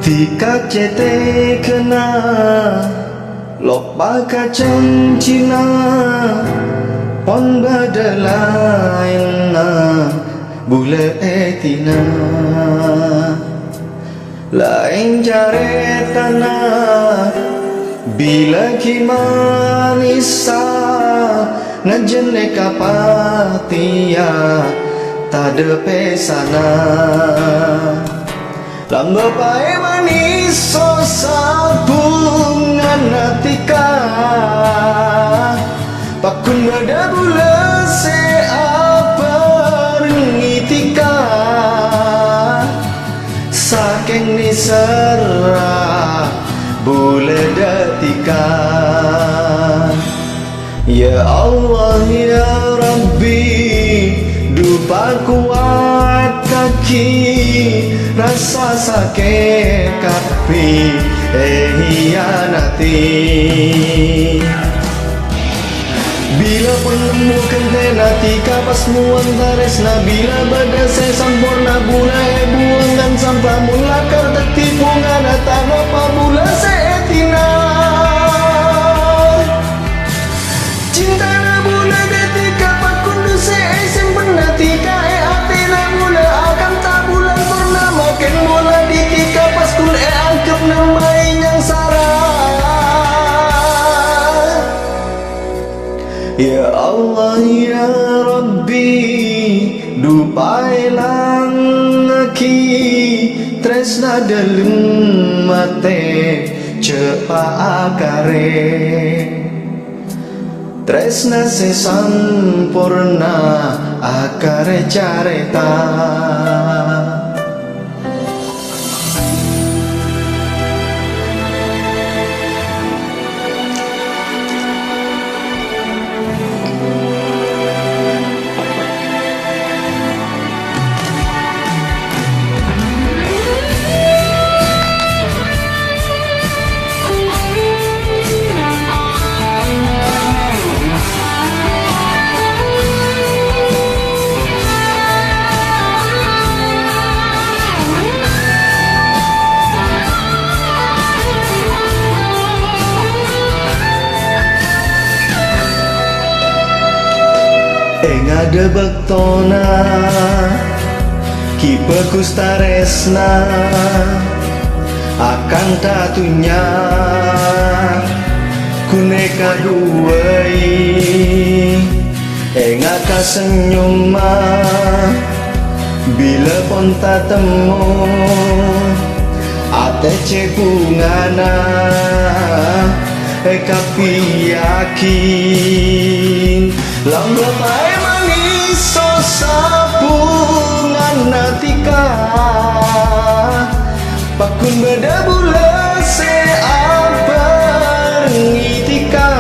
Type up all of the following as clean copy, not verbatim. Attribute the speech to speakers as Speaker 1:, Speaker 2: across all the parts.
Speaker 1: Tika cete kena lok baka cancina pon badalain na bule etina lain jare tanah bila kimanisa ngajene kapatia tade pesana lamba pae manis so sabungan natika pakun bada bula se apa ngitika saking nisara bule datika ya Allah ya Rabbi dupa kuat kaki rasa sakit kapi hianati bila penemukan tenatika pas muan taresna bila badan saya sampurna bula buangan sampah mula karta tipungan tanah pamula setina cinta na bula ketika pakundu seisem penatika atina bula akan tabulan purnama ken bola ditika pas kul angkep namai yang sarah ya Allah ya Rabbi dupai langaki tresna dalem mate cepa akare tresna se sampurna akare careta ada bektona kipe kustaresna akan tatunya kuneka duai engaka senyuma bila pon tatemu ate cepungana kapi yakin lamba pae manis so sapungan natika pakun beda bula se apa ngitika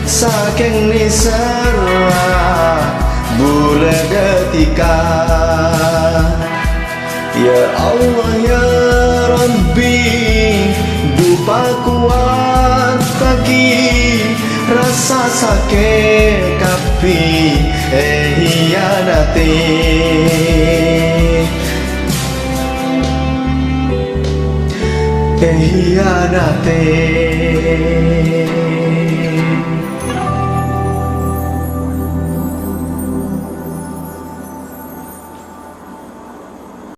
Speaker 1: saking nisara bula detika ya Allah ya Rabbi dupa kuat kaki rasa sakit kapi hianati hianati